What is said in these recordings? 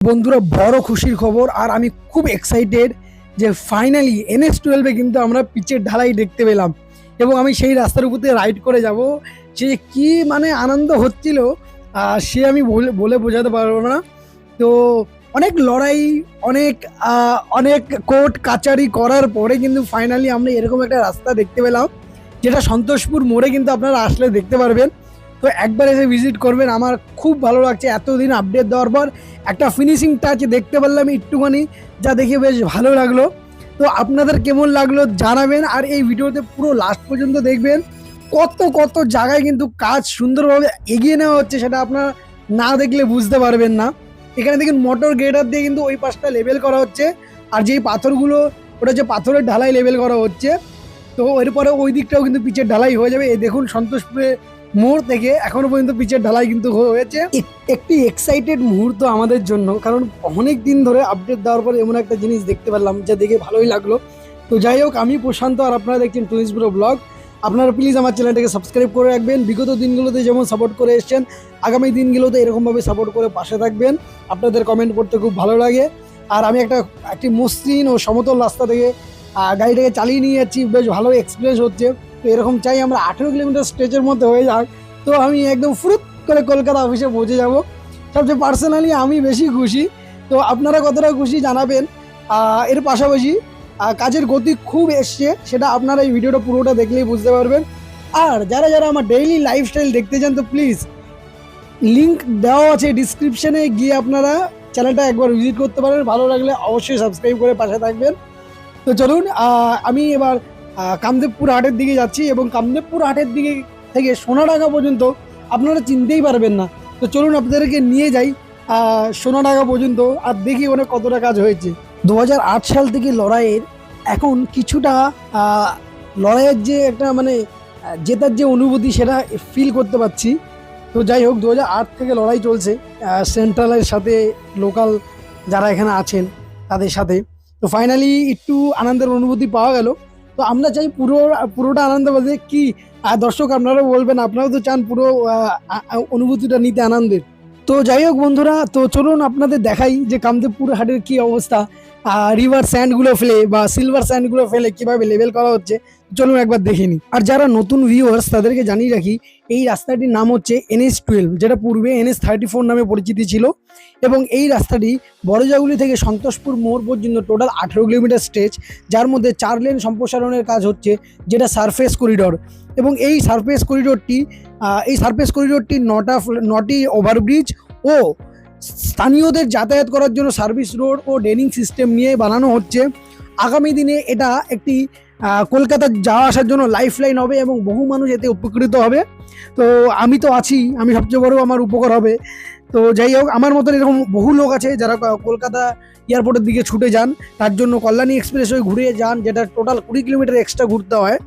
বন্ধুরা, বড় খুশির খবর আর আমি খুব এক্সাইটেড যে ফাইনালি NH-12 কিন্তু আমরা পিচের ঢালাই দেখতে পেলাম এবং আমি সেই রাস্তার উপর দিয়ে রাইড করে যাব। যে কি মানে আনন্দ হচ্ছিল সে আমি বলে বোঝাতে পারবো না। তো অনেক লড়াই, অনেক অনেক কোর্ট কাচারি করার পরে কিন্তু ফাইনালি আমরা এরকম একটা রাস্তা দেখতে পেলাম, যেটা সন্তোষপুর মোড়ে কিন্তু আপনারা আসলে দেখতে পারবেন। তো একবার এসে ভিজিট করবেন, আমার খুব ভালো লাগছে। এতদিন আপডেট দেওয়ার পর একটা ফিনিশিং টাচ দেখতে পারলাম একটুখানি, যা দেখে বেশ ভালো লাগলো। তো আপনাদের কেমন লাগলো জানাবেন, আর এই ভিডিওতে পুরো লাস্ট পর্যন্ত দেখবেন। কত কত জায়গায় কিন্তু কাজ সুন্দরভাবে এগিয়ে নেওয়া হচ্ছে, সেটা আপনারা না দেখলে বুঝতে পারবেন না। এখানে দেখুন মোটর গ্রেডার দিয়ে কিন্তু ওই পাশটা লেবেল করা হচ্ছে, আর যেই পাথরগুলো ওটা হচ্ছে পাথরের ঢালাই লেবেল করা হচ্ছে। তো এরপরে ওই দিকটাও কিন্তু পিচের ঢালাই হয়ে যাবে। এই দেখুন সন্তোষপুরে মোড় থেকে এখনো পর্যন্ত পিচের ঢালাই কিন্তু হয়েছে। একটি এক্সাইটেড মুহূর্ত আমাদের জন্য, কারণ অনেক দিন ধরে আপডেট দেওয়ার পর এমন একটা জিনিস দেখতে পেলাম যা দেখে ভালোই লাগলো। তো যাই হোক, আমি প্রশান্ত আর আপনারা দেখছেন টুইন্স ব্রো ব্লগ। আপনারা প্লিজ আমার চ্যানেলটাকে সাবস্ক্রাইব করে রাখবেন। বিগত দিনগুলোতে যেমন সাপোর্ট করে এসেছেন, আগামী দিনগুলোতে এরকমভাবে সাপোর্ট করে পাশে থাকবেন। আপনাদের কমেন্ট পড়তে খুব ভালো লাগে। আর আমি একটি মসৃণ ও সমতল রাস্তা থেকে গাড়িটাকে চালিয়ে নিয়ে যাচ্ছি, বেশ ভালো এক্সপিরিয়েন্স হচ্ছে। তো এরকম চাই আমরা 18 কিলোমিটার স্ট্রেচের মধ্যে হয়ে যাক, তো আমি একদম ফুরুত করে কলকাতা অফিসে পৌঁছে যাব। সবচেয়ে পার্সোনালি আমি বেশি খুশি। তো আপনারা কতটা খুশি জানাবেন। এর পাশাপাশি কাজের গতি খুব এসছে, সেটা আপনারা এই ভিডিওটা পুরোটা দেখলেই বুঝতে পারবেন। আর যারা যারা আমার ডেইলি লাইফস্টাইল দেখতে চান, তো প্লিজ লিঙ্ক দেওয়া আছে ডিসক্রিপশনে, গিয়ে আপনারা চ্যানেলটা একবার ভিজিট করতে পারেন। ভালো লাগলে অবশ্যই সাবস্ক্রাইব করে পাশে থাকবেন। তো চলুন, আমি এবার কামদেবপুর হাটের দিকে যাচ্ছি, এবং কামদেবপুর হাটের দিকে থেকে সোনাডাঙ্গা পর্যন্ত আপনারা চিনতেই পারবেন না। তো চলুন আপনাদেরকে নিয়ে যাই সোনাডাঙ্গা পর্যন্ত, আর দেখি ওখানে কতটা কাজ হয়েছে। 2008 সাল থেকে লড়াইয়ের এখন কিছুটা লড়াইয়ের যে একটা মানে জেতার যে অনুভূতি, সেটা ফিল করতে পারছি। তো যাই হোক, 2008 থেকে লড়াই চলছে সেন্ট্রালের সাথে, লোকাল যারা এখানে আছেন তাদের সাথে। তো ফাইনালি একটু আনন্দের অনুভূতি পাওয়া গেল। তো আমরা চাই পুরোটা আনন্দ বলতে কি, দর্শক আপনারাও বলবেন, আপনারাও তো চান পুরো অনুভূতিটা নিতে আনন্দের। তো যাই হোক বন্ধুরা, তো চলুন আপনাদের দেখাই যে কামদেবপুর হাটের কি অবস্থা। রিভার স্যান্ডগুলো ফেলে বা সিলভার স্যান্ডগুলো ফেলে কিভাবে লেভেল করা হচ্ছে, চলুন একবার দেখে নিই। আর যারা নতুন ভিউয়ার্স তাদেরকে জানিয়ে রাখি, এই রাস্তাটির নাম হচ্ছে NH-12, যেটা পূর্বে NH-34 নামে পরিচিতি ছিল। এবং এই রাস্তাটি বড়জাগুলি থেকে সন্তোষপুর মোড় পর্যন্ত টোটাল 18 কিলোমিটার স্ট্রেচ, যার মধ্যে 4 লেন সম্প্রসারণের কাজ হচ্ছে, যেটা সারফেস করিডর। এবং এই সারফেস করিডোরটি 9টি ওভারব্রিজ ও স্থানীয়দের যাতায়াত করার জন্য সার্ভিস রোড ও ড্রেনিং সিস্টেম নিয়ে বানানো হচ্ছে। আগামী দিনে এটা একটি কলকাতা যাওয়া আসার জন্য লাইফ লাইন হবে, এবং বহু মানুষ এতে উপকৃত হবে। তো আমি তো আছি, আমি সবচেয়ে বড় আমার উপকার হবে। তো যাই হোক, আমার মতন এরকম বহু লোক আছে যারা কলকাতা এয়ারপোর্টের দিকে ছুটে যান, তার জন্য কল্যাণী এক্সপ্রেস হয়ে ঘুরে যান, যেটা টোটাল 20 কিলোমিটার এক্সট্রা ঘুরতে হয়,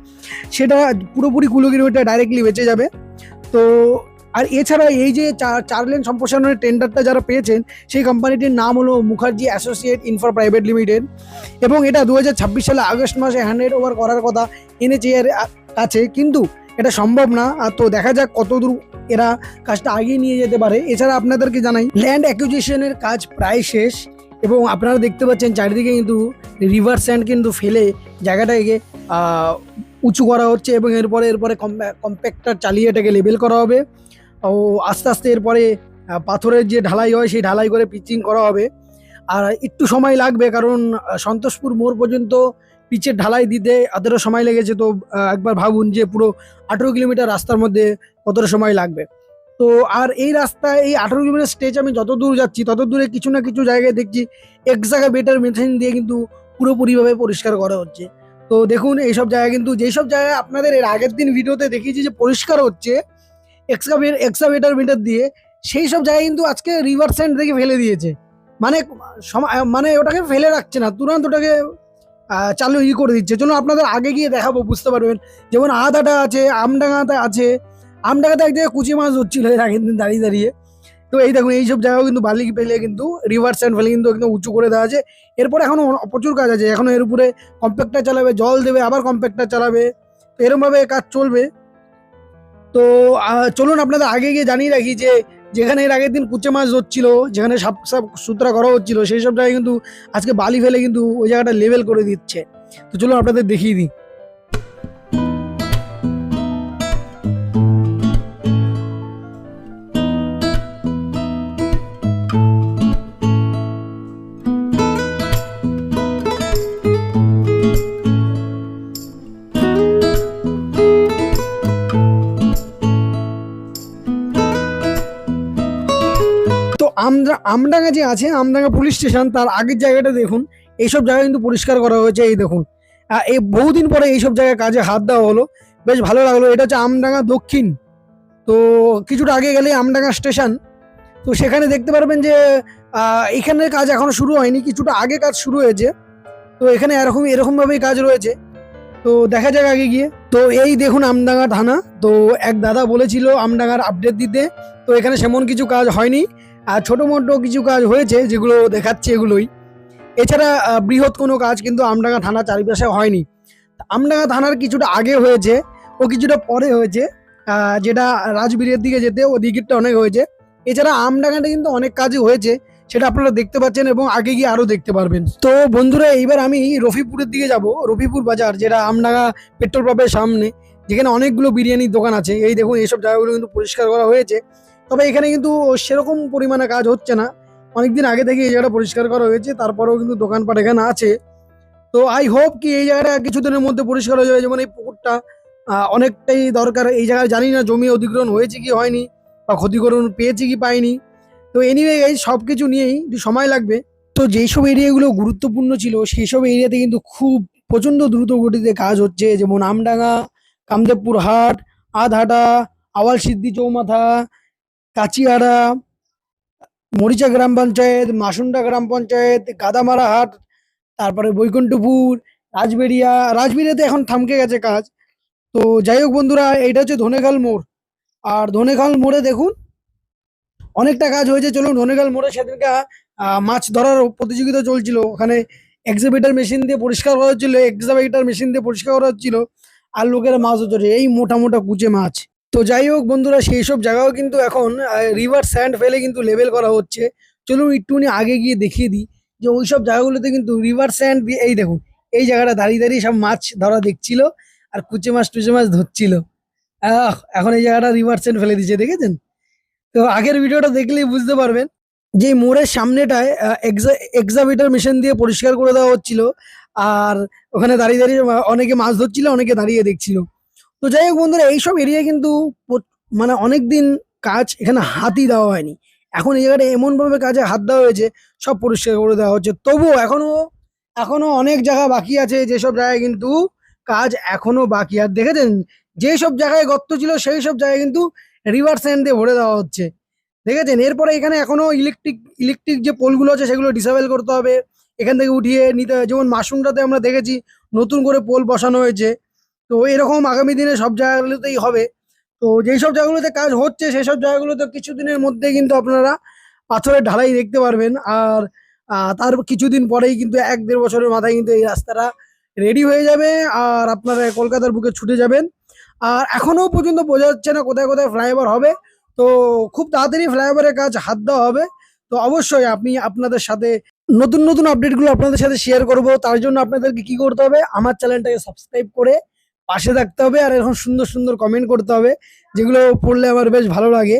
সেটা পুরোপুরি 20 কিলোমিটার ডাইরেক্টলি বেঁচে যাবে। তো আর এছাড়া এই যে 4 লেন সম্প্রসারণের টেন্ডারটা যারা পেয়েছেন, সেই কোম্পানিটির নাম হলো Mukherjee associate infra private limited. এবং এটা 2026 সালে আগস্ট মাসে হ্যান্ড ওভার করার কথা NHA এর কাছে, কিন্তু এটা সম্ভব না। তো দেখা যাক কতদূর এরা কাজটা আগিয়ে নিয়ে যেতে পারে। এছাড়া আপনাদেরকে জানাই, ল্যান্ড অ্যাকুইজিশনের কাজ প্রায় শেষ, এবং আপনারা দেখতে পাচ্ছেন চারিদিকে কিন্তু রিভার স্যান্ড কিন্তু ফেলে জায়গাটাকে উঁচু করা হচ্ছে, এবং এরপরে কম্প্যাক্টার চালিয়ে এটাকে লেবেল করা হবে। ও আস্তে আস্তে এরপরে পাথরের যে ঢালাই হয়, সেই ঢালাই করে পিচিং করা হবে। আর একটু সময় লাগবে, কারণ সন্তোষপুর মোড় পর্যন্ত পিচের ঢালাই দিতে এতটা সময় লেগেছে। তো একবার ভাবুন যে পুরো 18 কিলোমিটার রাস্তার মধ্যে কতটা সময় লাগবে। তো আর এই রাস্তায় এই 18 কিলোমিটার স্টেজ আমি যত দূর যাচ্ছি, তত দূরে কিছু না কিছু জায়গায় দেখছি এক্সকাভেটর মেশিন দিয়ে কিন্তু পুরোপুরিভাবে পরিষ্কার করা হচ্ছে। তো দেখুন, এইসব জায়গা কিন্তু, যেসব জায়গায় আপনাদের এর আগের দিন ভিডিওতে দেখিয়েছি যে পরিষ্কার হচ্ছে এক্সকাভেটর মিটার দিয়ে, সেই সব জায়গায় কিন্তু আজকে রিভার স্যান্ড থেকে ফেলে দিয়েছে। মানে মানে ওটাকে ফেলে রাখছে না, তুরন্ত ওটাকে চালু করে দিচ্ছে। চলুন আপনাদের আগে গিয়ে দেখাবো, বুঝতে পারবেন। যেমন আদাটা আছে, আমডাঙ্গাতে আছে। আমডাঙ্গাতে এক জায়গায় কুচি মাছ হচ্ছিল এর আগের দিন দাঁড়িয়ে দাঁড়িয়ে। তো এই দেখুন, এইসব জায়গাও কিন্তু বালি ফেলে কিন্তু রিভার স্যান্ড ফেলে কিন্তু একদম উঁচু করে দেওয়া আছে। এরপরে এখনো প্রচুর কাজ আছে, এখনো এর উপরে কম্প্যাক্টার চালাবে, জল দেবে, আবার কম্প্যাক্টার চালাবে। এরকমভাবে কাজ চলবে। তো চলুন আপনাদের আগে গিয়ে জানিয়ে রাখি যে যেখানে এর আগের দিন কুচে মাছ ধরছিল, যেখানে সাপ সাপ সুতরা করা হচ্ছিল, সেই সব জায়গায় কিন্তু আজকে বালি ফেলে কিন্তু ওই জায়গাটা লেভেল করে দিচ্ছে। তো চলুন আপনাদের দেখিয়ে দিই। তো আমডাঙ্গা যে আছে, আমডাঙ্গা পুলিশ স্টেশন, তার আগের জায়গাটা দেখুন। এইসব জায়গা কিন্তু পরিষ্কার করা হয়েছে। এই দেখুন, এই বহুদিন পরে এইসব জায়গায় কাজে হাত দেওয়া হলো, বেশ ভালো লাগলো। এটা হচ্ছে আমডাঙ্গা দক্ষিণ। তো কিছুটা আগে গেলে আমডাঙ্গা স্টেশন। তো সেখানে দেখতে পারবেন যে এখানের কাজ এখনো শুরু হয়নি, কিছুটা আগে কাজ শুরু হয়েছে। তো এখানে এরকম ভাবেই কাজ রয়েছে। তো দেখা যাক আগে গিয়ে। তো এই দেখুন আমডাঙ্গা থানা। তো এক দাদা বলেছিল আমডাঙ্গার আপডেট দিতে, তো এখানে সেমন কিছু কাজ হয়নি, আর ছোটো মোটো কিছু কাজ হয়েছে যেগুলো দেখাচ্ছে এগুলোই। এছাড়া বৃহৎ কোনো কাজ কিন্তু আমডাঙ্গা থানা চারিপাশে হয়নি। আমডাঙ্গা থানার কিছুটা আগে হয়েছে ও কিছুটা পরে হয়েছে, যেটা রাজবীরের দিকে যেতে ওদিকেরটা অনেক হয়েছে। এছাড়া আমডাঙ্গাটা কিন্তু অনেক কাজই হয়েছে, সেটা আপনারা দেখতে পাচ্ছেন এবং আগে গিয়ে আরো দেখতে পারবেন। তো বন্ধুরা, এইবার আমি রফিপুরের দিকে যাব। রফিপুর বাজার, যেটা আমডাঙ্গা পেট্রোল পাম্পের সামনে, যেখানে অনেকগুলো বিরিয়ানির দোকান আছে। এই দেখুন, এইসব জায়গাগুলো কিন্তু পরিষ্কার করা হয়েছে, তবে এখানে কিন্তু সেরকম পরিমাণে কাজ হচ্ছে না। অনেকদিন আগে থেকে এই জায়গাটা পরিষ্কার করা হয়েছে, তারপরেও কিন্তু দোকানপাট এখানে আছে। তো আই হোপ কি এই জায়গাটা কিছুদিনের মধ্যে পরিষ্কার হয়ে যাবে। যেমন এই পুকুরটা অনেকটাই দরকার। এই জায়গায় জানি না জমি অধিগ্রহণ হয়েছে কি হয়নি, বা ক্ষতিপূরণ পেয়েছি কি পাইনি। তো এনিওয়ে, এই সব কিছু নিয়েই একটু সময় লাগবে। তো যেই সব এরিয়াগুলো গুরুত্বপূর্ণ ছিল, সেই সব এরিয়াতে কিন্তু খুব প্রচণ্ড দ্রুত গতিতে কাজ হচ্ছে। যেমন আমডাঙ্গা, কামদেবপুর হাট, আধহাটা, আওয়াল সিদ্ধি চৌমাথা, কাচিয়াড়া, মরিচা গ্রাম পঞ্চায়েত, মাসুন্ডা গ্রাম পঞ্চায়েত, গাদামারা হাট, তারপরে বৈকুণ্ঠপুর, রাজবেড়িয়াতে এখন থামকে গেছে কাজ। তো যাই হোক বন্ধুরা, এইটা হচ্ছে ধনেখাল মোড়। আর ধনেখাল মোড়ে দেখুন অনেকটা কাজ হয়েছে। চলুন, ধনেখাল মোড়ে সেদিনকে মাছ ধরার প্রতিযোগিতা চলছিল, ওখানে এক্সিবিটার মেশিন দিয়ে পরিষ্কার করা হচ্ছিল, আর লোকেরা মাছ ধরে এই মোটা মোটা কুচে মাছ। তো যাই হোক বন্ধুরা, সেই সব জায়গাও কিন্তু এখন রিভার স্যান্ড ফেলে কিন্তু লেভেল করা হচ্ছে। চলুন একটুখানি আগে গিয়ে দেখিয়ে দিই যে ওই সব জায়গাগুলোতে কিন্তু রিভার স্যান্ড দিয়ে, এই দেখুন, এই জায়গাটা দাঁড়িয়ে দাঁড়িয়ে সব মাছ ধরা দেখছিল, আর কুচে মাছ টুচে মাছ ধরছিল। এখন এই জায়গাটা রিভার স্যান্ড ফেলে দিচ্ছে, দেখেছেন? তো আগের ভিডিওটা দেখলেই বুঝতে পারবেন যে মোড়ের সামনেটায় এক্সাভিটার মেশিন দিয়ে পরিষ্কার করে দেওয়া হচ্ছিল, আর ওখানে দাঁড়িয়ে দাঁড়িয়ে অনেকে মাছ ধরছিল, অনেকে দাঁড়িয়ে দেখছিল। তো যাই হোক বন্ধুরা, এইসব এরিয়া কিন্তু মানে অনেকদিন কাজ এখানে হাতই দেওয়া হয়নি। এখন এই জায়গাটা এমনভাবে কাজে হাত দেওয়া হয়েছে, সব পরিষ্কার করে দেওয়া হচ্ছে। তবুও এখনো অনেক জায়গা বাকি আছে, যেসব জায়গায় কিন্তু কাজ এখনো বাকি। আর দেখেছেন, যেসব জায়গায় গর্ত ছিল সেই সব জায়গায় কিন্তু রিভার স্যান্ড দিয়ে ভরে দেওয়া হচ্ছে, দেখেছেন? এরপরে এখানে এখনো ইলেকট্রিক যে পোলগুলো আছে সেগুলো ডিসেবল করতে হবে, এখান থেকে উঠিয়ে নিতে হবে। যেমন মাশরুমটাতে আমরা দেখেছি নতুন করে পোল বসানো হয়েছে। তো এরকম আগামী দিনে সব জায়গাগুলোতেই হবে। তো যেই সব জায়গাগুলোতে কাজ হচ্ছে সেই সব জায়গাগুলোতে কিছুদিনের মধ্যে কিন্তু আপনারা পাথরের ঢালাই দেখতে পারবেন। আর তার কিছুদিন পরেই কিন্তু 1-1.5 বছরের মাথায় কিন্তু এই রাস্তাটা রেডি হয়ে যাবে, আর আপনারা কলকাতার বুকে ছুটে যাবেন। আর এখনো পর্যন্ত বোঝা যাচ্ছে না কোথায় কোথায় ফ্লাইওভার হবে। তো খুব তাড়াতাড়ি ফ্লাইওভারের কাজ হাত দেওয়া হবে। তো অবশ্যই আমি আপনাদের সাথে নতুন নতুন আপডেটগুলো আপনাদের সাথে শেয়ার করব। তার জন্য আপনাদেরকে কি করতে হবে, আমার চ্যানেলটাকে সাবস্ক্রাইব করে পাশে থাকতে হবে, আর এরকম সুন্দর সুন্দর কমেন্ট করতে হবে, যেগুলো পড়লে আমার বেশ ভালো লাগে।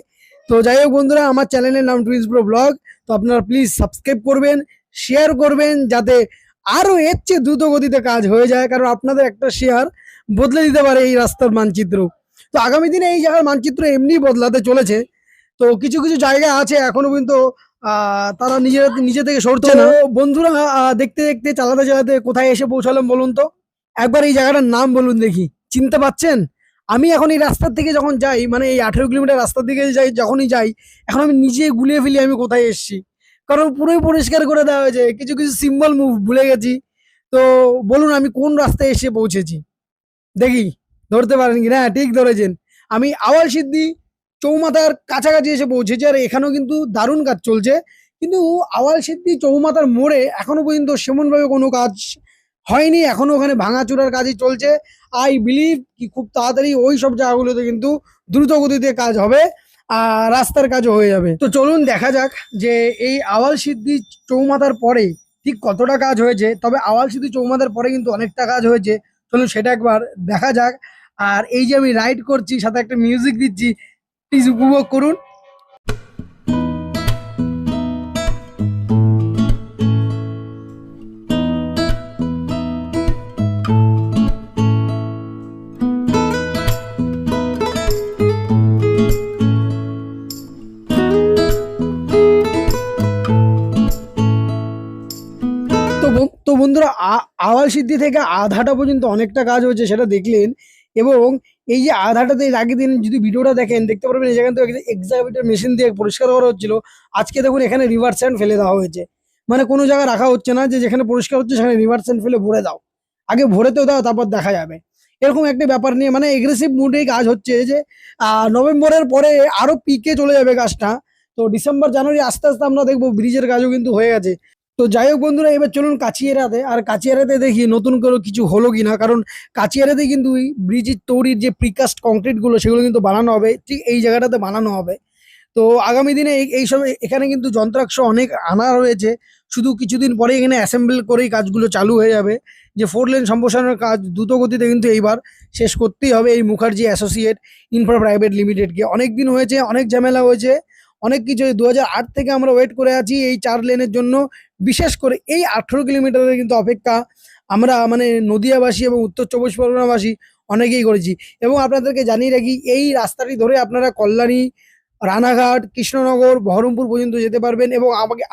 তো যাই হোক বন্ধুরা, আমার চ্যানেলের নাম টুইন্স ব্রো ব্লগ। তো আপনারা প্লিজ সাবস্ক্রাইব করবেন, শেয়ার করবেন, যাতে আরো এর চেয়ে দ্রুত গতিতে কাজ হয়ে যায়, কারণ আপনাদের একটা শেয়ার বদলে দিতে পারে এই রাস্তার মানচিত্র। তো আগামী দিনে এই জায়গার মানচিত্র এমনি বদলাতে চলেছে। তো কিছু কিছু জায়গা আছে এখনো পর্যন্ত তারা নিজে থেকে সরছে না। বন্ধুরা, দেখতে দেখতে চালাতে চালাতে কোথায় এসে পৌঁছালাম বলুন তো? একবার এই জায়গাটার নাম বলুন দেখি, চিনতে পারছেন? আমি এখন এই রাস্তার থেকে যখন যাই, মানে এই 18 কিলোমিটার রাস্তার দিকে যাই, যখনই যাই এখন আমি নিজে গুলিয়ে ফেলি আমি কোথায় এসেছি, কারণ পুরোই পরিষ্কার করে দেওয়া হয়েছে। কিছু কিছু সিম্বল মুভ ভুলে গেছি। তো বলুন আমি কোন রাস্তায় এসে পৌঁছেছি, দেখি ধরতে পারেন কি না? ঠিক ধরেছেন, আমি আওয়াল সিদ্ধি চৌমাথার কাছাকাছি এসে পৌঁছেছি। আর এখানেও কিন্তু দারুণ কাজ চলছে, কিন্তু আওয়াল সিদ্ধি চৌমাথার মোড়ে এখনো পর্যন্ত সেমন ভাবে কোনো কাজ হয়নি, এখনো ওখানে ভাঙাচোরার কাজই চলছে। আই বিলিভ কি খুব তাড়াতাড়ি ওই সব জায়গাগুলোতে কিন্তু দ্রুত গতিতে কাজ হবে। আর রাস্তার কাজও হয়ে যাবে। তো চলুন দেখা যাক যে এই আওয়াল সিদ্ধি চৌমাথার পরে ঠিক কতটা কাজ হয়েছে। তবে আওয়াল সিদ্ধি চৌমাথার পরে কিন্তু অনেকটা কাজ হয়েছে, চলুন সেটা একবার দেখা যাক। আর এই যে আমি রাইড করছি, সাথে একটা মিউজিক দিচ্ছি, প্লিজ উপভোগ করুন। তো বন্ধুরা, আওয়াল সিদ্ধি থেকে আধাটা পর্যন্ত অনেকটা কাজ হয়েছে সেটা দেখলেন। এবং এই যে আধাটাতে এর আগের দিন যদি ভিডিওটা দেখেন, দেখতে পারবেন এই জায়গায় এক্সাভেটর মেশিন দিয়ে পরিষ্কার করা হচ্ছিল। আজকে দেখুন এখানে রিভার স্যান্ড ফেলে দেওয়া হয়েছে, মানে কোনো জায়গায় রাখা হচ্ছে না যে যেখানে পরিষ্কার হচ্ছে সেখানে রিভার স্যান্ড ফেলে ভরে দাও, আগে ভরেতেও দাও তারপর দেখা যাবে, এরকম একটা ব্যাপার নিয়ে মানে এগ্রেসিভ মুডেই কাজ হচ্ছে। যে নভেম্বরের পরে আরো পিকে চলে যাবে কাজটা। তো ডিসেম্বর জানুয়ারি আস্তে আস্তে আমরা দেখবো ব্রিজের কাজও কিন্তু হয়ে গেছে। তো যাই হোক বন্ধুরা, এবার চলুন কাছিয়ারাতে। আর কাছিয়ারাতে দেখি নতুন করে কিছু হলো কিনা, কারণ কাছিয়ারাতে কিন্তু ব্রিজের তৈরির যে প্রিকাস্ট কংক্রিট গুলো সেগুলো কিন্তু বানানো হবে, ঠিক এই জায়গাটাতে বানানো হবে। তো আগামী দিনে এই সব এখানে কিন্তু যন্ত্রাংশ অনেক আনা রয়েছে, শুধু কিছুদিন পরে এখানে অ্যাসেম্বল করেই কাজগুলো চালু হয়ে যাবে। যে 4 লেন সম্প্রসারণের কাজ দ্রুত গতিতে কিন্তু এইবার শেষ করতেই হবে এই মুখার্জি অ্যাসোসিয়েট ইনফ্রা প্রাইভেট লিমিটেডকে। অনেক দিন হয়েছে, অনেক ঝামেলা হয়েছে, অনেক কিছু 2008 থেকে আমরা ওয়েট করে আছি এই 4 লেনের জন্য। বিশেষ করে এই 18 কিলোমিটারের কিন্তু অপেক্ষা আমরা মানে নদিয়াবাসী এবং উত্তর 24 পরগনাবাসী অনেকেই করেছি। এবং আপনাদেরকে জানিয়ে রাখি, এই রাস্তাটি ধরে আপনারা কল্যাণী, রানাঘাট, কৃষ্ণনগর, বহরমপুর পর্যন্ত যেতে পারবেন। এবং আমাকে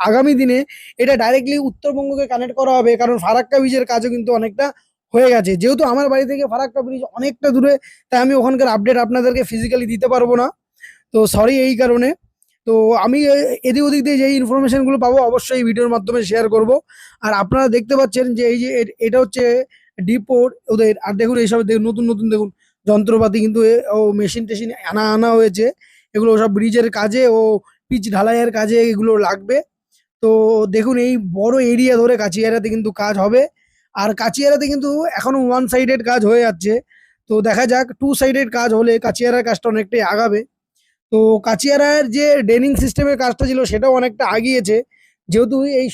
আগামী দিনে এটা ডাইরেক্টলি উত্তরবঙ্গকে কানেক্ট করা হবে, কারণ ফারাক্কা ব্রিজের কাজও কিন্তু অনেকটা হয়ে গেছে। যেহেতু আমার বাড়ি থেকে ফারাক্কা ব্রিজ অনেকটা দূরে, তাই আমি ওখানকার আপডেট আপনাদেরকে ফিজিক্যালি দিতে পারবো না, তো সরি এই কারণে। তো আমি এদিক ওদিক দিয়ে যে ইনফরমেশনগুলো পাবো অবশ্যই এই ভিডিওর মাধ্যমে শেয়ার করব। আর আপনারা দেখতে পাচ্ছেন যে এই যে এটা হচ্ছে ডিপোর ওদের। আর দেখুন এইসব নতুন নতুন দেখুন যন্ত্রপাতি কিন্তু ও মেশিন টেশিন আনা হয়েছে, এগুলো সব ব্রিজের কাজে ও পিচ ঢালাইয়ের কাজে এগুলো লাগবে। তো দেখুন এই বড় এরিয়া ধরে কাছিয়ারাতে কিন্তু কাজ হবে। আর কাছিয়ারাতে কিন্তু এখনো 1 সাইডেড কাজ হয়ে যাচ্ছে, তো দেখা যাক 2 সাইডেড কাজ হলে কাছিয়ারার কাজটা অনেকটাই আগাবে। তো কাচিয়ারার যে ড্রেনিং সিস্টেমের কাজটা ছিল সেটাও অনেকটা আগিয়েছে, যেহেতু এই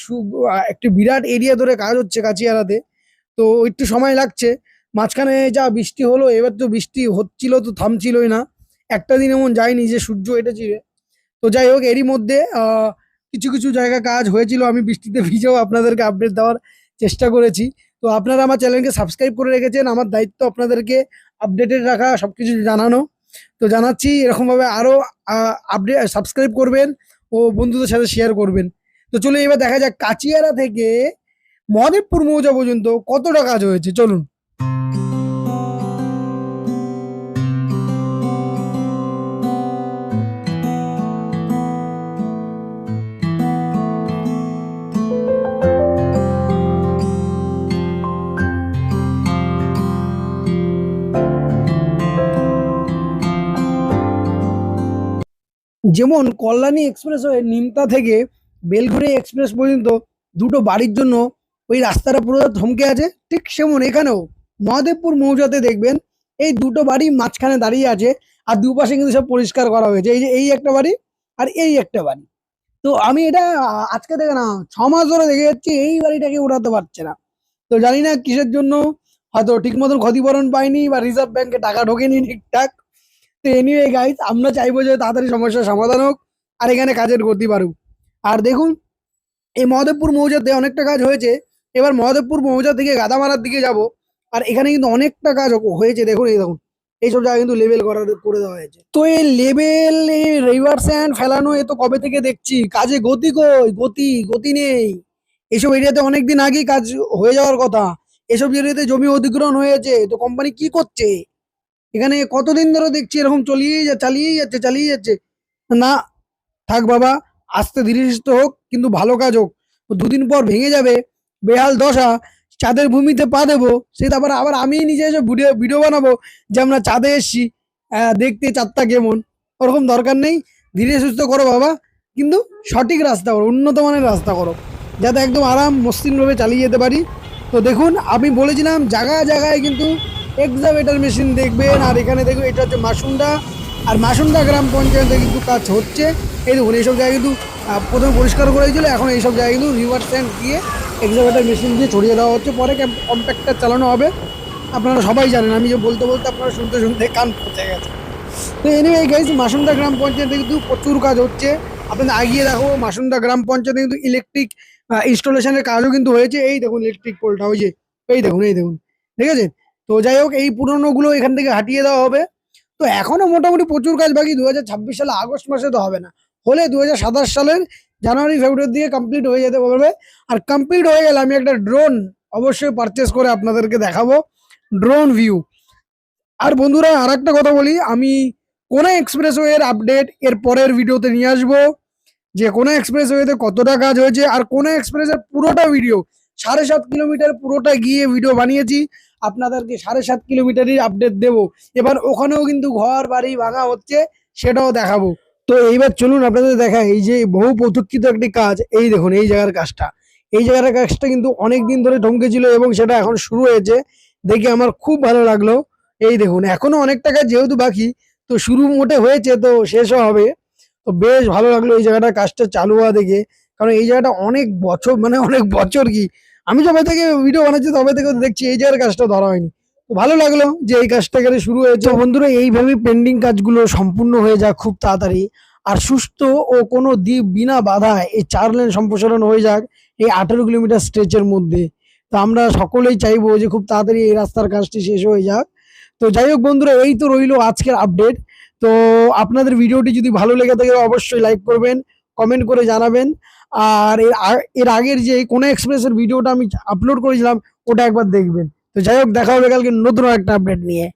একটি বিরাট এরিয়া ধরে কাজ হচ্ছে কাচিয়ারাতে, তো একটু সময় লাগছে। মাঝখানে যা বৃষ্টি হলো, এবার তো বৃষ্টি হচ্ছিল তো থামছিলই না, একটা দিন এমন যায়নি যে সূর্য এঁটেছিল। তো যাই হোক, এরই মধ্যে কিছু কিছু জায়গা কাজ হয়েছিল, আমি বৃষ্টিতে ভিজেও আপনাদেরকে আপডেট দেওয়ার চেষ্টা করেছি। তো আপনারা আমার চ্যানেলকে সাবস্ক্রাইব করে রেখেছেন, আমার দায়িত্ব আপনাদেরকে আপডেটেড রাখা, সবকিছু জানানো। তো জানাচ্ছি এরকমভাবে আরো আপডেট সাবস্ক্রাইব করবেন ও বন্ধুদের সাথে শেয়ার করবেন। তো চলুন এবার দেখা যাক কাচিয়ারা থেকে মহাদেবপুর মৌজা পর্যন্ত কতটা কাজ হয়েছে, চলুন। যেমন কল্যাণী এক্সপ্রেসওয়ে নিমতা থেকে বেলঘড়ি এক্সপ্রেস পর্যন্ত দুটো বাড়ির জন্য ওই রাস্তাটা পুরো থমকে আছে, ঠিক সেমন এখানেও মহাদেবপুর মৌজাতে দেখবেন এই দুটো বাড়ি মাঝখানে দাঁড়িয়ে আছে, আর দুপাশে কিন্তু সব পরিষ্কার করা হয়েছে। এই যে এই একটা বাড়ি আর এই একটা বাড়ি। তো আমি এটা আজকে থেকে না 6 মাস ধরে দেখে যাচ্ছি এই বাড়িটাকে উঠাতে পারছে না। তো জানি না কিসের জন্য, হয়তো ঠিক মতন ক্ষতিপূরণ পাইনি বা রিজার্ভ ব্যাংকে টাকা ঢোকেনি ঠিকঠাক। তো এনিওয়ে গাইস, আমরা চাইবো যে তাড়াতাড়ি সমস্যার সমাধান হোক আর এখানে কাজের গতি বাড়ুক। আর দেখুন এই মহাদেবপুর মৌজাতে অনেকটা কাজ হয়েছে, এবার মহাদেবপুর মৌজা থেকে গাদামারার দিকে যাব। আর এখানে কিন্তু অনেকটা কাজ হয়েছে, দেখুন এই দেখুন এইসব জায়গা কিন্তু লেভেল করে দেওয়া হয়েছে। তো এই লেভেল, এই রিভার স্যান্ড ফেলানো এ তো কবে থেকে দেখছি, কাজে গতি কই, গতি নেই। এসব এরিয়াতে অনেকদিন আগেই কাজ হয়ে যাওয়ার কথা, এসব এরিয়াতে জমি অধিগ্রহণ হয়েছে, তো কোম্পানি কি করছে এখানে? কতদিন ধরে দেখছি এরকম চালিয়েই যাচ্ছে। না, থাক বাবা, আস্তে ধীরে সুস্থে হোক, কিন্তু ভালো কাজ হোক। 2 দিন পর ভেঙে যাবে, বেহাল দশা, চাঁদের ভূমিতে পা দেবো, সে তারপর আবার আমি নিজে এসে ভিডিও বানাবো যে আমরা চাঁদে এসছি, দেখতে চাঁদটা কেমন। ওরকম দরকার নেই, ধীরে সুস্থ করো বাবা, কিন্তু সঠিক রাস্তা করো, উন্নত মানের রাস্তা করো, যাতে একদম আরাম মসৃণভাবে চালিয়ে যেতে পারি। তো দেখুন আমি বলেছিলাম জায়গায় জায়গায় কিন্তু এক্সাভেটর মেশিন দেখবেন। আর এখানে দেখুন এটা হচ্ছে মাসুন্ডা, আর মাসুন্দা গ্রাম পঞ্চায়েতে কিন্তু কাজ হচ্ছে। এই দেখুন এইসব জায়গায় কিন্তু প্রথমে পরিষ্কার করে দিয়েছিল, এখন এইসব জায়গায় কিন্তু রিভার স্যান্ড দিয়ে এক্সকাভেটর মেশিন দিয়ে ছড়িয়ে দেওয়া হচ্ছে, পরে কম্প্যাক্টার চালানো হবে। আপনারা সবাই জানেন, আমি যে বলতে বলতে আপনারা শুনতে শুনতে কান পচে গেছে। তো এনিওয়ে গাইস, মাসুন্দা গ্রাম পঞ্চায়েতে কিন্তু প্রচুর কাজ হচ্ছে। আপনাদের আগিয়ে দেখো, মাসুন্দা গ্রাম পঞ্চায়েতে কিন্তু ইলেকট্রিক ইনস্টলেশনের কাজও কিন্তু হয়েছে। এই দেখুন ইলেকট্রিক পোলটা, ওই যে এই দেখুন ঠিক আছে। তো যাই হোক, এই পুরোনোগুলো এখান থেকে হাটিয়ে দেওয়া হবে। তো এখনো মোটামুটি প্রচুর কাজ বাকি, 2026 সালে আগস্ট মাসে তো হবে না, হলে 2027 সালের জানুয়ারি ফেব্রুয়ারির দিকে কমপ্লিট হয়ে যেতে পারবে। আর কমপ্লিট হয়ে গেলে আমি একটা ড্রোন অবশ্যই পারচেস করে আপনাদেরকে দেখাবো, ড্রোন ভিউ। আর বন্ধুরা, আর একটা কথা বলি, আমি কোনা এক্সপ্রেসওয়ের আপডেট এর পরের ভিডিওতে নিয়ে আসবো, যে কোনা এক্সপ্রেসওয়েতে কতটা কাজ হয়েছে। আর কোনা এক্সপ্রেসের পুরোটা ভিডিও, 7.5 কিলোমিটার পুরোটা গিয়ে ভিডিও বানিয়েছি, আপনাদেরকে 7.5 কিলোমিটারই আপডেট দেবো। এবার ওখানেও কিন্তু ঘর বাড়ি ভাঙা হচ্ছে, সেটাও দেখাবো। তো এইবার চলুন আপনাদের দেখাই, এই যে বহু প্রতীক্ষিত একটি কাজ, এই দেখুন এই জায়গার কাজটা। এই জায়গার কাজটা কিন্তু অনেক দিন ধরে থমকেছিল এবং সেটা এখন শুরু হয়েছে, দেখে আমার খুব ভালো লাগলো। এই দেখুন এখনো অনেক টাকা যেহেতু বাকি, তো শুরু মোটে হয়েছে, তো শেষও হবে। তো বেশ ভালো লাগলো এই জায়গাটা কাজটা চালু হওয়া দেখে, কারণ এই জায়গাটা অনেক বছর, মানে অনেক বছর কি, আমি যবে থেকে ভিডিও বানাচ্ছি তবে থেকে দেখছি এই জায়গার কাজটা ধরা হয়নি। তো ভালো লাগলো যে এই কাজটা এখানে শুরু হয়েছে। তো বন্ধুরা, এইভাবে পেন্ডিং কাজগুলো সম্পূর্ণ হয়ে যাক খুব তাড়াতাড়ি, আর সুস্থ ও কোনো দ্বীপ বিনা বাধায় এই 4 লেন সম্প্রসারণ হয়ে যাক এই 18 কিলোমিটার স্ট্রেচের মধ্যে। তো আমরা সকলেই চাইবো যে খুব তাড়াতাড়ি এই রাস্তার কাজটি শেষ হয়ে যাক। তো যাই হোক বন্ধুরা, এই তো রইলো আজকের আপডেট। তো আপনাদের ভিডিওটি যদি ভালো লেগে থাকে অবশ্যই লাইক করবেন, কমেন্ট করে জানাবেন। আর এর আগের যে কোনা এক্সপ্রেসের ভিডিওটা আমি আপলোড করেছিলাম, ওটা একবার দেখবেন। তো যাই হোক, দেখা হবে কালকে নতুন একটা আপডেট নিয়ে।